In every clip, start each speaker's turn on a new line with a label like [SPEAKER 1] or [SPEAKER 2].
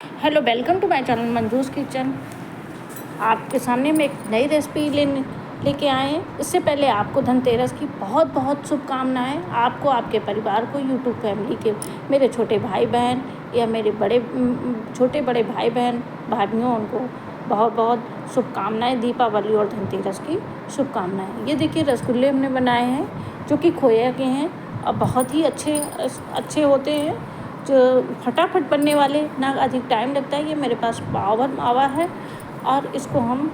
[SPEAKER 1] Hello, welcome to my channel Manju's kitchen. आपके सामने में एक नई रेसिपी लेके आए हैं। इससे पहले आपको धनतेरस की बहुत बहुत शुभकामनाएं। आपको, आपके परिवार को, यूट्यूब फैमिली के मेरे छोटे भाई बहन या मेरे छोटे बड़े भाई बहन भाभियों, उनको बहुत बहुत शुभकामनाएं। दीपावली और धनतेरस की शुभकामनाएं। ये देखिए, रसगुल्ले हमने बनाए हैं जो कि खोया के हैं और बहुत ही अच्छे होते हैं, जो फटाफट बनने वाले, ना अधिक टाइम लगता है। ये मेरे पास पावर मावा है और इसको हम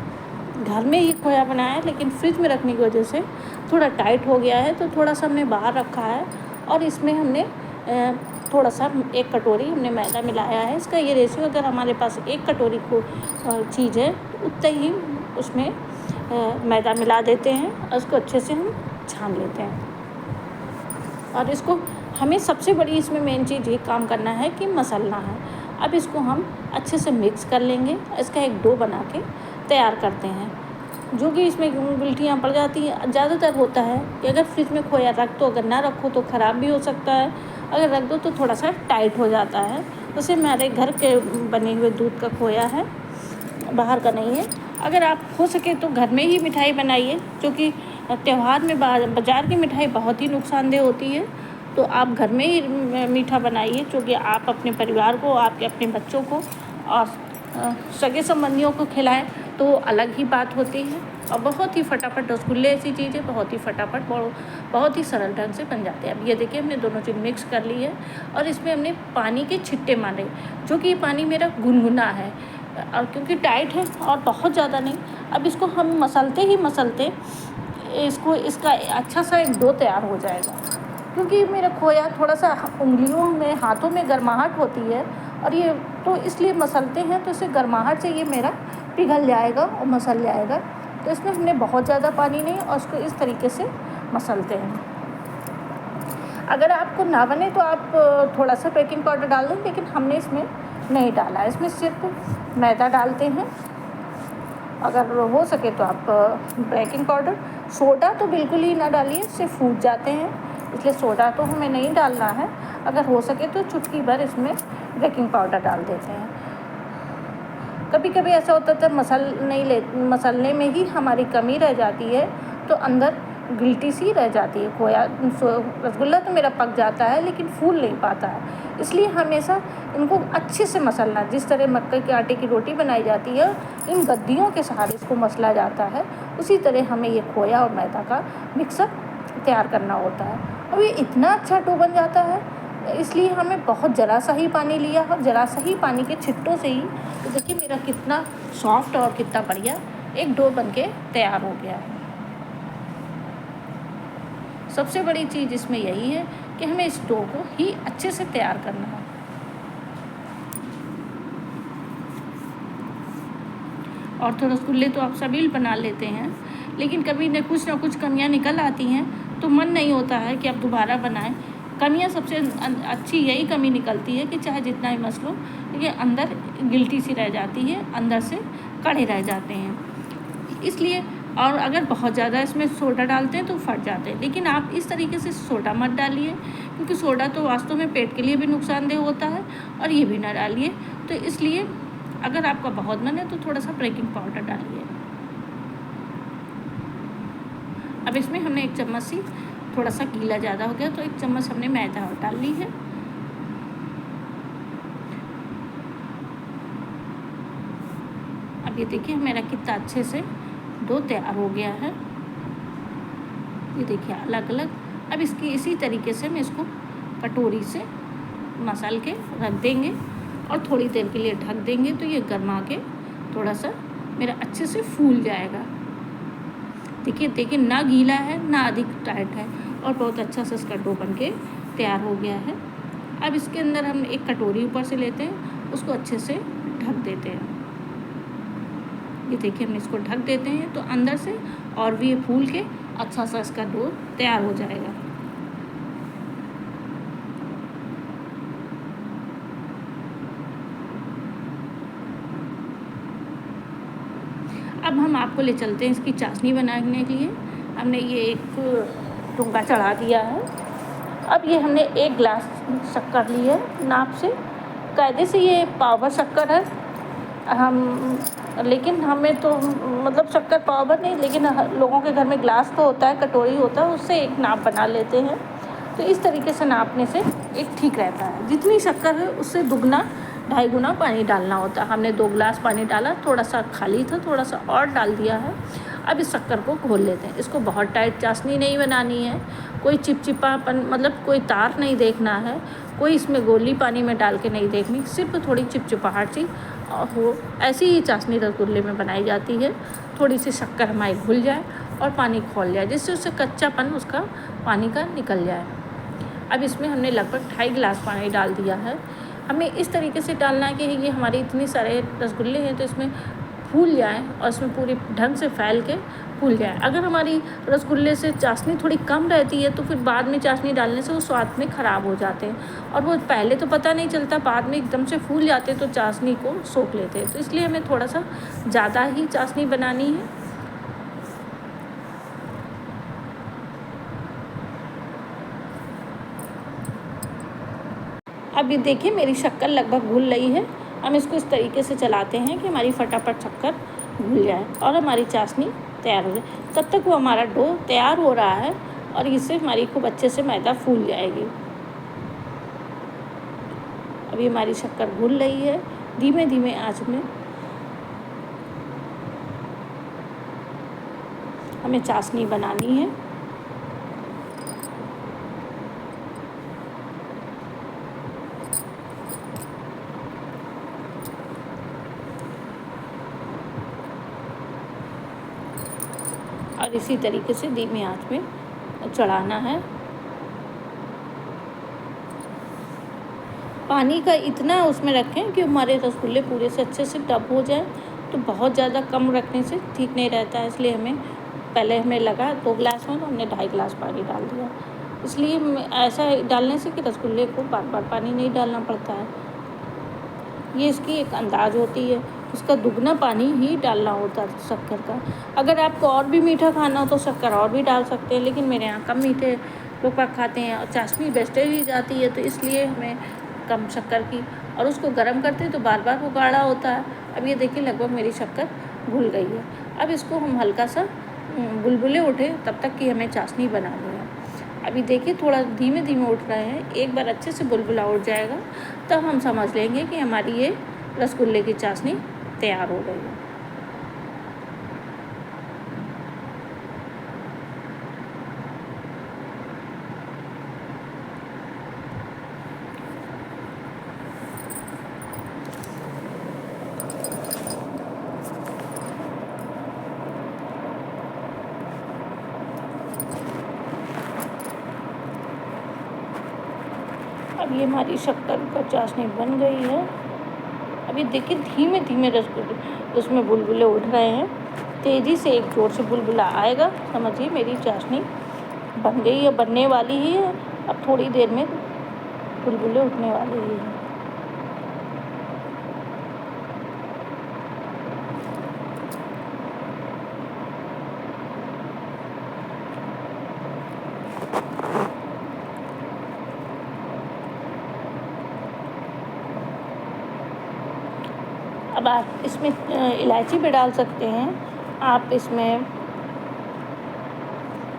[SPEAKER 1] घर में ही खोया बनाया है, लेकिन फ्रिज में रखने की वजह से थोड़ा टाइट हो गया है, तो थोड़ा सा हमने बाहर रखा है। और इसमें हमने थोड़ा सा 1 कटोरी हमने मैदा मिलाया है। इसका ये रेशियो, अगर हमारे पास 1 कटोरी को चीज़ है तो उतना ही उसमें मैदा मिला देते हैं और उसको अच्छे से हम छान लेते हैं। और इसको हमें सबसे बड़ी इसमें मेन चीज़ ये काम करना है कि मसलना है। अब इसको हम अच्छे से मिक्स कर लेंगे। इसका एक डो बना के तैयार करते हैं, जो कि इसमें गिल्टियाँ पड़ जाती हैं। ज़्यादातर होता है कि अगर फ्रिज में खोया रख दो, अगर ना रखो तो ख़राब भी हो सकता है, अगर रख दो तो थोड़ा सा टाइट हो जाता है। वैसे हमारे घर के बने हुए दूध का खोया है, बाहर का नहीं है। अगर आप हो सके तो घर में ही मिठाई बनाइए, क्योंकि त्यौहार में बाज़ार की मिठाई बहुत ही नुकसानदेह होती है। तो आप घर में ही मीठा बनाइए, क्योंकि आप अपने परिवार को, आपके अपने बच्चों को और सगे संबंधियों को खिलाएं तो अलग ही बात होती है। और बहुत ही फटाफट रसगुल्ले ऐसी चीज़ है, बहुत ही फटाफट बहुत ही सरल ढंग से बन जाते हैं। अब ये देखिए, हमने दोनों चीज़ मिक्स कर ली है और इसमें हमने पानी के छिट्टे मारे, जो कि पानी मेरा गुनगुना है और क्योंकि टाइट है और बहुत ज़्यादा नहीं। अब इसको हम मसलते ही मसलते इसका अच्छा सा एक डो तैयार हो जाएगा, क्योंकि मेरा खोया थोड़ा सा उंगलियों में, हाथों में गर्माहट होती है और ये तो इसलिए मसलते हैं, तो इससे गर्माहट से ये मेरा पिघल जाएगा और मसल जाएगा। तो इसमें हमने बहुत ज़्यादा पानी नहीं और उसको इस तरीके से मसलते हैं। अगर आपको ना बने तो आप थोड़ा सा बेकिंग पाउडर डाल दें, लेकिन हमने इसमें नहीं डाला, इसमें सिर्फ मैदा डालते हैं। अगर हो सके तो आप बेकिंग पाउडर, सोडा तो बिल्कुल ही ना डालिए, इससे फूट जाते हैं, इसलिए सोडा तो हमें नहीं डालना है। अगर हो सके तो चुटकी भर इसमें बेकिंग पाउडर डाल देते हैं। कभी कभी ऐसा होता है मसलने में ही हमारी कमी रह जाती है, तो अंदर गिल्टी सी रह जाती है। खोया रसगुल्ला तो मेरा पक जाता है, लेकिन फूल नहीं पाता है। इसलिए हमेशा इनको अच्छे से मसलना, जिस तरह मक्के के आटे की रोटी बनाई जाती है, इन गद्दियों के सहारे इसको मसला जाता है, उसी तरह हमें ये खोया और मैदा का मिक्सअप तैयार करना होता है। और ये इतना अच्छा डो बन जाता है, इसलिए हमें बहुत ज़रा सा ही पानी लिया और ज़रा सा ही पानी के छिट्टों से ही, तो देखिए मेरा कितना सॉफ्ट और कितना बढ़िया एक डो बन के तैयार हो गया है। सबसे बड़ी चीज़ इसमें यही है कि हमें इस डो को ही अच्छे से तैयार करना है। और तो रसगुल्ले तो आप सभी बना लेते हैं, लेकिन कभी न कुछ कमियां निकल आती हैं, तो मन नहीं होता है कि आप दोबारा बनाएं। कमियां सबसे अच्छी यही कमी निकलती है कि चाहे जितना ही मस लो, ये अंदर गिल्टी सी रह जाती है, अंदर से कड़े रह जाते हैं। इसलिए, और अगर बहुत ज़्यादा इसमें सोडा डालते हैं तो फट जाते हैं, लेकिन आप इस तरीके से सोडा मत डालिए, क्योंकि सोडा तो वास्तव में पेट के लिए भी नुकसानदेह होता है, और ये भी ना डालिए। तो इसलिए अगर आपका बहुत मन है तो थोड़ा सा बेकिंग पाउडर डालिए। अब इसमें हमने 1 चम्मच सी, थोड़ा सा गीला ज़्यादा हो गया तो 1 चम्मच हमने मैदा और डाल ली है। अब ये देखिए मेरा कितना अच्छे से डो तैयार हो गया है। ये देखिए अलग अलग। अब इसकी इसी तरीके से हम इसको कटोरी से मसल के रख देंगे और थोड़ी देर के लिए ढक देंगे, तो ये गर्मा के थोड़ा सा मेरा अच्छे से फूल जाएगा। देखिए ना गीला है ना अधिक टाइट है, और बहुत अच्छा से इसका डो बन के तैयार हो गया है। अब इसके अंदर हम एक कटोरी ऊपर से लेते हैं, उसको अच्छे से ढक देते हैं। ये देखिए हम इसको ढक देते हैं तो अंदर से और भी ये फूल के अच्छा सा इसका डो तैयार हो जाएगा। अब हम आपको ले चलते हैं इसकी चाशनी बनाने के लिए। हमने ये एक टुंगा चढ़ा दिया है। अब ये हमने 1 गिलास शक्कर ली है नाप से, कायदे से ये पावर शक्कर है। लेकिन हमें तो मतलब शक्कर पावर नहीं, लेकिन लोगों के घर में ग्लास तो होता है, कटोरी होता है, उससे एक नाप बना लेते हैं। तो इस तरीके से नापने से एक ठीक रहता है। जितनी शक्कर है उससे दुगना 2.5 गुना पानी डालना होता है। हमने 2 गिलास पानी डाला, थोड़ा सा खाली था, थोड़ा सा और डाल दिया है। अब इस शक्कर को घोल लेते हैं। इसको बहुत टाइट चाशनी नहीं बनानी है, कोई चिपचिपापन मतलब कोई तार नहीं देखना है, कोई इसमें गोली पानी में डाल के नहीं देखनी, सिर्फ थोड़ी चिपचिपाहट सी हो, ऐसी ही चाशनी रसगुल्ले में बनाई जाती है। थोड़ी सी शक्कर हमारी घुल जाए और पानी खौल जाए, जिससे उससे कच्चापन उसका पानी का निकल जाए। अब इसमें हमने लगभग 2.5 गिलास पानी डाल दिया है। हमें इस तरीके से डालना है कि ये हमारे इतने सारे रसगुल्ले हैं तो इसमें फूल जाए और इसमें पूरी ढंग से फैल के फूल जाए। अगर हमारी रसगुल्ले से चाशनी थोड़ी कम रहती है तो फिर बाद में चाशनी डालने से वो स्वाद में ख़राब हो जाते हैं, और वो पहले तो पता नहीं चलता, बाद में एकदम से फूल जाते हैं तो चाशनी को सोख लेते हैं। तो इसलिए हमें थोड़ा सा ज़्यादा ही चाशनी बनानी है। अब ये देखिए मेरी शक्कर लगभग घुल रही है। हम इसको इस तरीके से चलाते हैं कि हमारी फटाफट शक्कर घुल जाए और हमारी चाशनी तैयार हो जाए। तब तक वो हमारा डो तैयार हो रहा है और इससे हमारी खूब अच्छे से मैदा फूल जाएगी। अभी हमारी शक्कर घुल रही है, धीमे धीमे आंच में हमें चाशनी बनानी है। और इसी तरीके से धीमी आंच में चढ़ाना है। पानी का इतना उसमें रखें कि हमारे रसगुल्ले पूरे से अच्छे से डब हो जाए। तो बहुत ज़्यादा कम रखने से ठीक नहीं रहता है, इसलिए हमें लगा 2 गिलास में तो हमने 2.5 गिलास पानी डाल दिया। इसलिए ऐसा डालने से कि रसगुल्ले को बार बार पानी नहीं डालना पड़ता है। ये इसकी एक अंदाज़ होती है, उसका दुगना पानी ही डालना होता है शक्कर का। अगर आपको और भी मीठा खाना हो तो शक्कर और भी डाल सकते हैं, लेकिन मेरे यहाँ कम मीठे लोग खाते हैं और चाशनी वेस्टेज ही जाती है, तो इसलिए हमें कम शक्कर की। और उसको गर्म करते हैं तो बार बार वो गाढ़ा होता है। अब ये देखिए लगभग मेरी शक्कर घुल गई है। अब इसको हम हल्का सा बुलबुले उठे तब तक कि हमें चाशनी बनानी है। अभी देखिए थोड़ा धीमे धीमे उठ रहे हैं, एक बार अच्छे से बुलबुला उठ जाएगा तब हम समझ लेंगे कि हमारी ये रसगुल्ले की चाशनी तैयार हो गई है। अब ये हमारी शक्कर का चाशनी बन गई है। अभी देखिए धीमे धीमे रसगुल्ले उसमें बुलबुले उठ रहे हैं। तेज़ी से एक जोर से बुलबुला आएगा, समझिए मेरी चाशनी बन गई है, बनने वाली ही है। अब थोड़ी देर में बुलबुले उठने वाले ही हैं। अब आप इसमें इलायची भी डाल सकते हैं, आप इसमें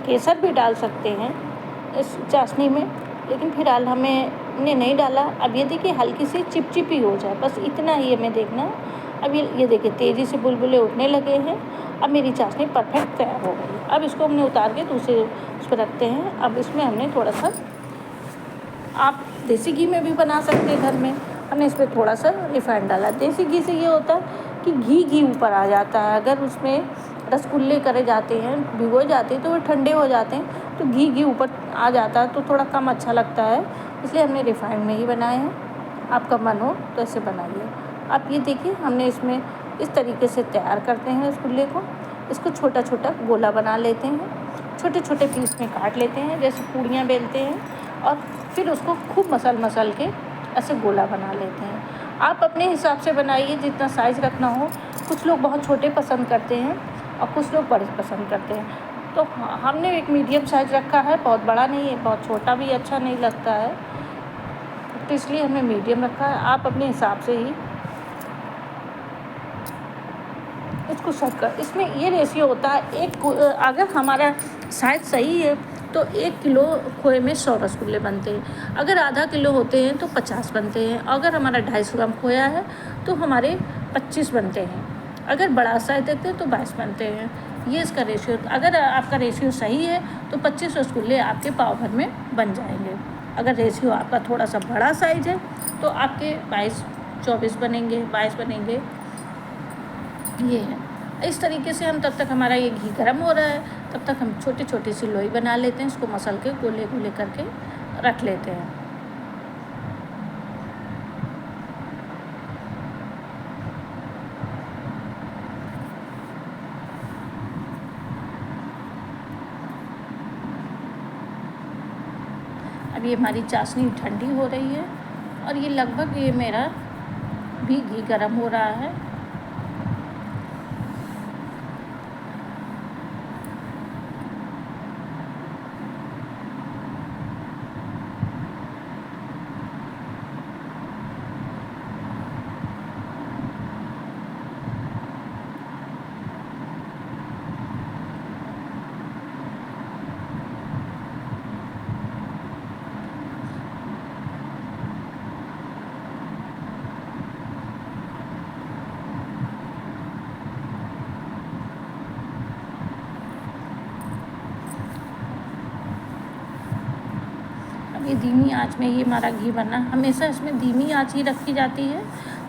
[SPEAKER 1] केसर भी डाल सकते हैं इस चाशनी में, लेकिन फिलहाल हमने नहीं डाला। अब ये देखिए हल्की सी चिपचिपी हो जाए, बस इतना ही हमें देखना। अब ये देखिए तेज़ी से बुलबुले उठने लगे हैं। अब मेरी चाशनी परफेक्ट तैयार हो गई। अब इसको हमने उतार के दूसरे उस पर रखते हैं। अब इसमें हमने थोड़ा सा, आप देसी घी में भी बना सकते हैं घर में, हमने इसमें थोड़ा सा रिफाइंड डाला। देसी घी से ये होता है कि घी ऊपर आ जाता है। अगर उसमें रसगुल्ले करे जाते हैं, भिगोए जाते हैं तो वो ठंडे हो जाते हैं, तो घी ऊपर आ जाता है तो थोड़ा कम अच्छा लगता है, इसलिए हमने रिफाइंड में ही बनाए हैं। आपका मन हो तो ऐसे बनाइए। आप ये देखिए हमने इसमें इस तरीके से तैयार करते हैं रसगुल्ले को। इसको छोटा छोटा गोला बना लेते हैं, छोटे छोटे पीस में काट लेते हैं जैसे पूड़ियाँ बेलते हैं, और फिर उसको खूब मसल के ऐसे गोला बना लेते हैं। आप अपने हिसाब से बनाइए जितना साइज़ रखना हो। कुछ लोग बहुत छोटे पसंद करते हैं और कुछ लोग बड़े पसंद करते हैं, तो हमने एक मीडियम साइज़ रखा है, बहुत बड़ा नहीं है, बहुत छोटा भी अच्छा नहीं लगता है। तो इसलिए हमने मीडियम रखा है। आप अपने हिसाब से ही इसको सेट कर। इसमें ये रेशियो होता है अगर हमारा साइज सही है तो 1 किलो खोए में 100 रसगुल्ले बनते हैं। अगर आधा किलो होते हैं तो 50 बनते हैं। अगर हमारा 250 ग्राम खोया है तो हमारे 25 बनते हैं। अगर बड़ा साइज देते हैं तो 22 बनते हैं। ये इसका रेशियो। अगर आपका रेशियो सही है तो 25 रसगुल्ले आपके पाव भर में बन जाएंगे। अगर रेशियो आपका थोड़ा सा बड़ा साइज है तो आपके 24 बनेंगे, 22 बनेंगे। ये है। इस तरीके से हम तब तक हमारा ये घी गर्म हो रहा है तब तक हम छोटी छोटी सी लोई बना लेते हैं। इसको मसल के गोले गोले करके रख लेते हैं। अब ये हमारी चाशनी ठंडी हो रही है और ये लगभग ये मेरा भी घी गर्म हो रहा है। ये धीमी आंच में ये हमारा घी बनना, हमेशा इसमें धीमी आंच ही रखी जाती है।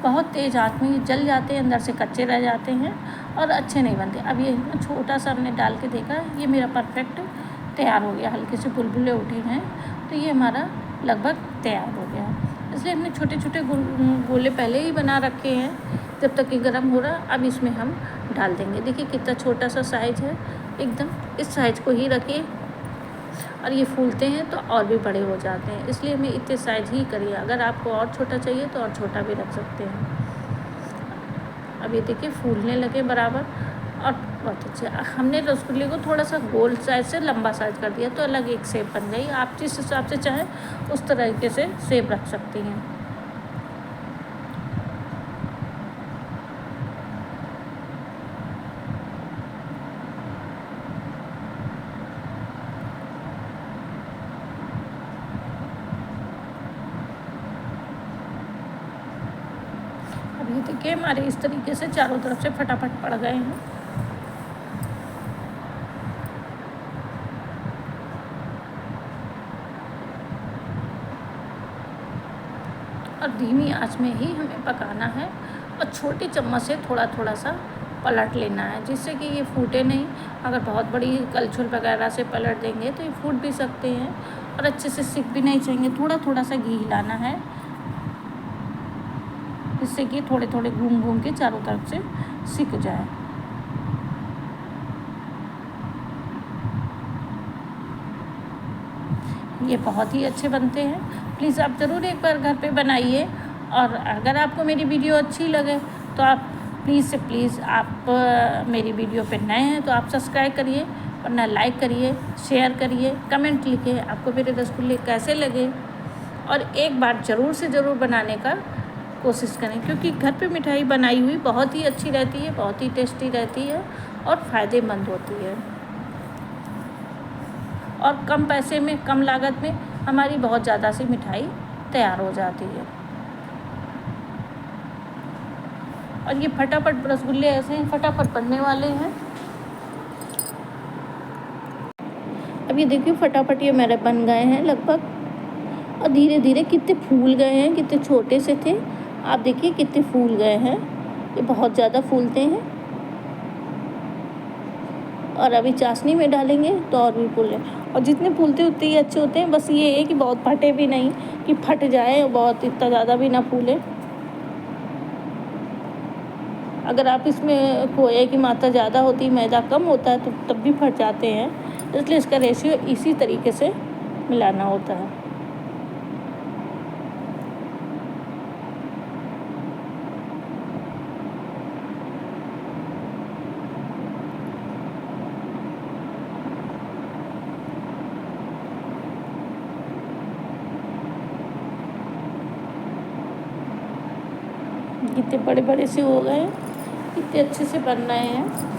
[SPEAKER 1] बहुत तेज़ आंच में ये जल जाते हैं, अंदर से कच्चे रह जाते हैं और अच्छे नहीं बनते। अब ये छोटा सा हमने डाल के देखा, ये मेरा परफेक्ट तैयार हो गया। हल्के से बुलबुले उठे हैं तो ये हमारा लगभग तैयार हो गया। इसलिए हमने छोटे छोटे गोले पहले ही बना रखे हैं जब तक ये गर्म हो रहा। अब इसमें हम डाल देंगे। देखिए कितना छोटा सा साइज़ है, एकदम इस साइज़ को ही रखिए और ये फूलते हैं तो और भी बड़े हो जाते हैं। इसलिए हमें इतने साइज़ ही करिए। अगर आपको और छोटा चाहिए तो और छोटा भी रख सकते हैं। अब ये देखिए फूलने लगे बराबर और बहुत अच्छे। हमने रसगुल्ले को थोड़ा सा गोल साइज से लंबा साइज कर दिया तो अलग एक शेप बन गई। आप जिस हिसाब से चाहें उस तरीके से शेप रख सकती हैं। अब ये देखिए हमारे इस तरीके से चारों तरफ से फटाफट पड़ गए हैं। और धीमी आंच में ही हमें पकाना है और छोटी चम्मच से थोड़ा थोड़ा सा पलट लेना है जिससे कि ये फूटे नहीं। अगर बहुत बड़ी कलछुल वगैरह से पलट देंगे तो ये फूट भी सकते हैं और अच्छे से सिक भी नहीं चाहिए। थोड़ा थोड़ा सा घी हिलाना है जिससे कि थोड़े थोड़े घूम घूम के चारों तरफ से सिक जाए। ये बहुत ही अच्छे बनते हैं। प्लीज़ आप ज़रूर एक बार घर पे बनाइए। और अगर आपको मेरी वीडियो अच्छी लगे तो आप प्लीज़ से प्लीज़ आप मेरी वीडियो पे नए हैं तो आप सब्सक्राइब करिए, वरना लाइक करिए, शेयर करिए, कमेंट लिखिए आपको मेरे रसगुल्ले कैसे लगे। और एक बार ज़रूर से ज़रूर बनाने का कोशिश करें क्योंकि घर पे मिठाई बनाई हुई बहुत ही अच्छी रहती है, बहुत ही टेस्टी रहती है और फ़ायदेमंद होती है। और कम पैसे में, कम लागत में हमारी बहुत ज़्यादा सी मिठाई तैयार हो जाती है। और ये फटाफट रसगुल्ले ऐसे हैं, फटाफट बनने वाले हैं। अब ये देखिए फटाफट ये मेरे बन गए हैं लगभग। और धीरे धीरे कितने फूल गए हैं, कितने छोटे से थे आप देखिए कितने फूल गए हैं। ये बहुत ज़्यादा फूलते हैं और अभी चाशनी में डालेंगे तो और भी फूले। और जितने फूलते उतने ही अच्छे होते हैं। बस ये है कि बहुत फटे भी नहीं कि फट जाए और बहुत इतना ज़्यादा भी ना फूले। अगर आप इसमें खोए की मात्रा ज़्यादा होती, मैदा कम होता है तो तब भी फट जाते हैं। इसलिए इसका रेशियो इसी तरीके से मिलाना होता है। कितने बड़े बड़े से हो गए, कितने अच्छे से बन रहे हैं।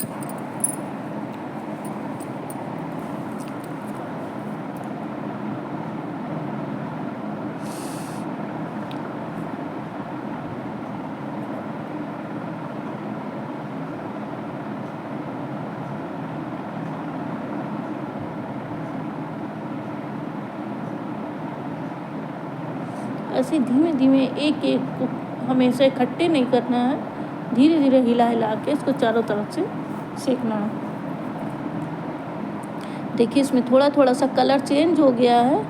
[SPEAKER 1] ऐसे धीमे धीमे एक एक को हमेशा इकट्ठे नहीं करना है, धीरे धीरे हिला हिला के इसको चारों तरफ से सेकना है। देखिए इसमें थोड़ा थोड़ा सा कलर चेंज हो गया है।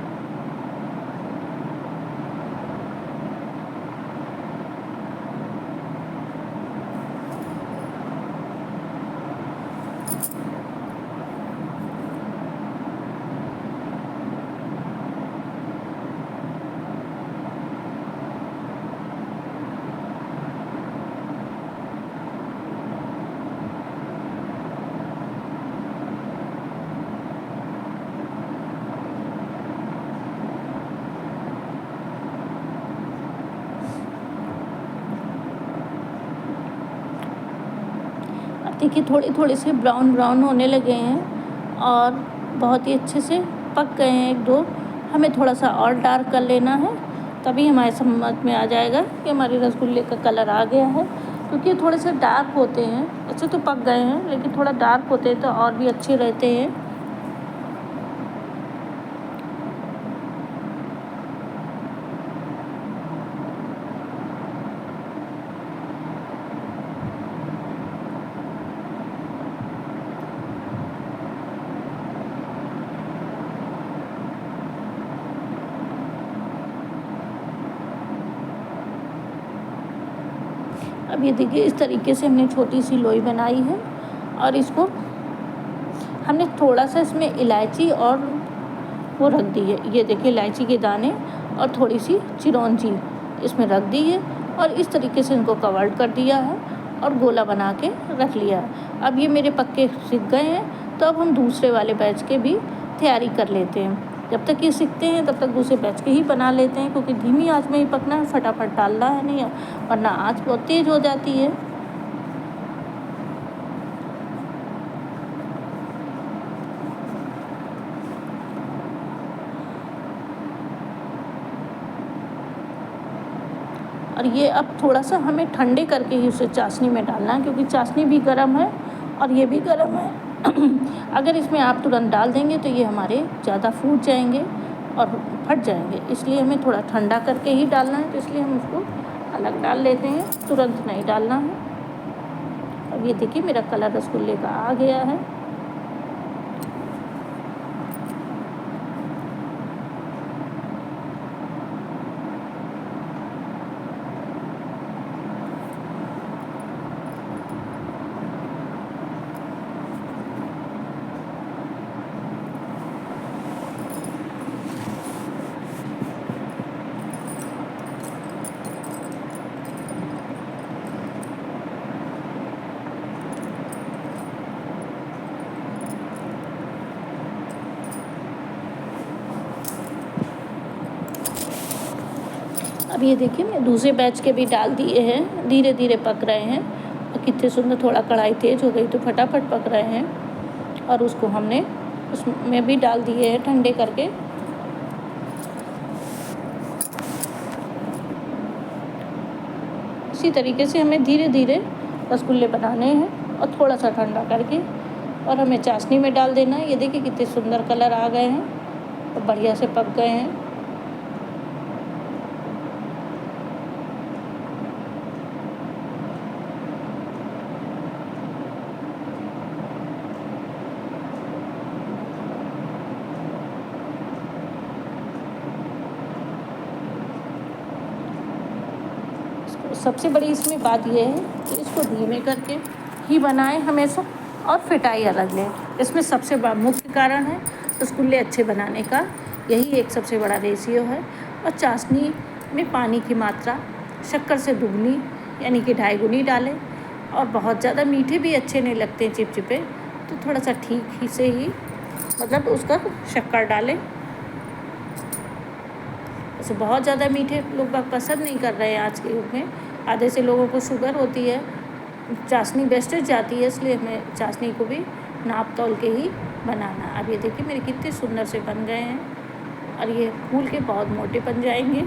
[SPEAKER 1] देखिए थोड़े थोड़े से ब्राउन ब्राउन होने लगे हैं और बहुत ही अच्छे से पक गए हैं। एक दो हमें थोड़ा सा और डार्क कर लेना है, तभी हमारे समझ में आ जाएगा कि हमारे रसगुल्ले का कलर आ गया है। क्योंकि थोड़े से डार्क होते हैं, अच्छे तो पक गए हैं लेकिन थोड़ा डार्क होते हैं तो और भी अच्छे रहते हैं। अब ये देखिए इस तरीके से हमने छोटी सी लोई बनाई है और इसको हमने थोड़ा सा इसमें इलायची और वो रख दी है। ये देखिए इलायची के दाने और थोड़ी सी चिरौंजी इसमें रख दी है और इस तरीके से इनको कवर कर दिया है और गोला बना के रख लिया है। अब ये मेरे पक्के सिक गए हैं, तो अब हम दूसरे वाले बैच के भी तैयारी कर लेते हैं। जब तक ये सीखते हैं तब तक दूसरे बैच के ही बना लेते हैं, क्योंकि धीमी आंच में ही पकना है, फटाफट डालना है नहीं, वरना आंच बहुत तेज़ हो जाती है। और ये अब थोड़ा सा हमें ठंडे करके ही उसे चाशनी में डालना है, क्योंकि चाशनी भी गर्म है और ये भी गर्म है। अगर इसमें आप तुरंत डाल देंगे तो ये हमारे ज़्यादा फूट जाएंगे और फट जाएंगे, इसलिए हमें थोड़ा ठंडा करके ही डालना है। तो इसलिए हम उसको अलग डाल लेते हैं, तुरंत नहीं डालना है। अब ये देखिए मेरा कलर रसगुल्ले का आ गया है। अब ये देखिए मैं दूसरे बैच के भी डाल दिए हैं, धीरे धीरे पक रहे हैं और कितने सुंदर। थोड़ा कढ़ाई तेज़ हो गई तो फटाफट पक रहे हैं और उसको हमने उसमें भी डाल दिए हैं ठंडे करके। इसी तरीके से हमें धीरे धीरे रसगुल्ले बनाने हैं और थोड़ा सा ठंडा करके और हमें चाशनी में डाल देना है। ये देखिए कितने सुंदर कलर आ गए हैं और बढ़िया से पक गए हैं। सबसे बड़ी इसमें बात यह है कि इसको धीमे करके ही बनाएं हमेशा और फिटाई अलग लें। इसमें सबसे बड़ा मुख्य कारण है रसगुल्ले अच्छे बनाने का, यही एक सबसे बड़ा रेशियो है। और चाशनी में पानी की मात्रा शक्कर से दुगनी यानी कि 2.5 गुनी डालें। और बहुत ज़्यादा मीठे भी अच्छे नहीं लगते चिपचिपे, तो थोड़ा सा ठीक ही से ही मतलब उसका शक्कर डालें। वैसे बहुत ज़्यादा मीठे लोग पसंद नहीं कर रहे हैं आज के युग में, आधे से लोगों को शुगर होती है, चाशनी वेस्टेज जाती है, इसलिए हमें चाशनी को भी नाप तोल के ही बनाना। अब ये देखिए मेरे कितने सुंदर से बन गए हैं और ये फूल के बहुत मोटे बन जाएंगे।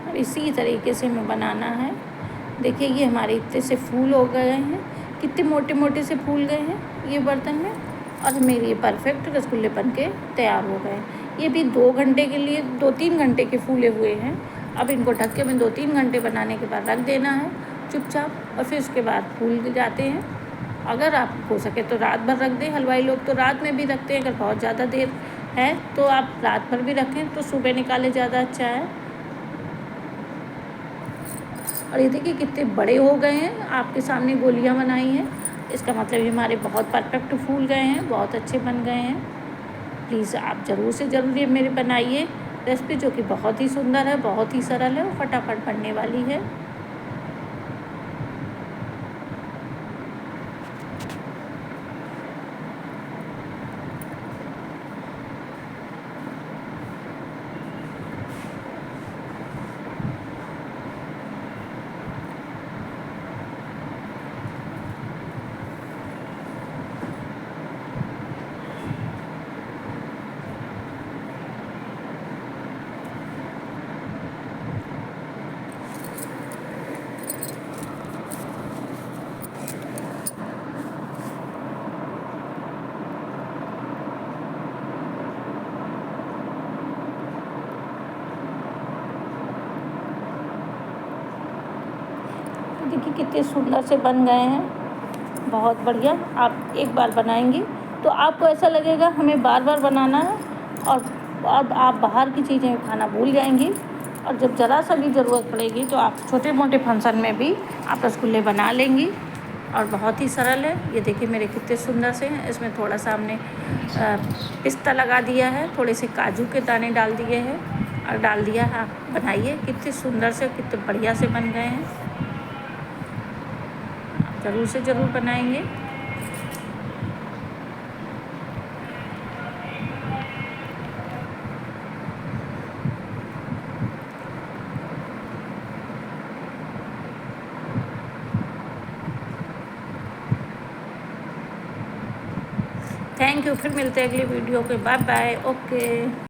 [SPEAKER 1] और इसी तरीके से हमें बनाना है। देखिए ये हमारे इतने से फूल हो गए हैं, कितने मोटे मोटे से फूल गए हैं ये बर्तन में, और मेरे ये परफेक्ट रसगुल्ले बन के तैयार हो गए। ये भी 2 घंटे के लिए, 2-3 घंटे के फूले हुए हैं। अब इनको ढक के हमें 2-3 घंटे बनाने के बाद रख देना है चुपचाप, और फिर उसके बाद फूल जाते हैं। अगर आप हो सके तो रात भर रख दें, हलवाई लोग तो रात में भी रखते हैं, अगर बहुत ज़्यादा देर है तो आप रात भर भी रखें तो सुबह निकाले ज़्यादा अच्छा है। और ये देखिए कितने बड़े हो गए हैं, आपके सामने गोलियां बनाई हैं, इसका मतलब ये हमारे बहुत परफेक्ट फूल गए हैं, बहुत अच्छे बन गए हैं। प्लीज़ आप ज़रूर से ज़रूर ये मेरे बनाइए रेसिपी, जो कि बहुत ही सुंदर है, बहुत ही सरल है और फटाफट बनने वाली है। देखिए कितने सुंदर से बन गए हैं, बहुत बढ़िया। आप एक बार बनाएंगी तो आपको ऐसा लगेगा हमें बार बार बनाना है, और अब आप बाहर की चीज़ें खाना भूल जाएंगी। और जब ज़रा सा भी ज़रूरत पड़ेगी तो आप छोटे मोटे फंक्शन में भी आप रसगुल्ले बना लेंगी, और बहुत ही सरल है। ये देखिए मेरे कितने सुंदर से हैं। इसमें थोड़ा सा हमने पिस्ता लगा दिया है, थोड़े से काजू के दाने डाल दिए हैं और डाल दिया है। आप बनाइए, कितने सुंदर से, कितने बढ़िया से बन गए हैं। ज़रूर से ज़रूर बनाएंगे। थैंक यू, फिर मिलते हैं अगली वीडियो के। Bye bye, okay.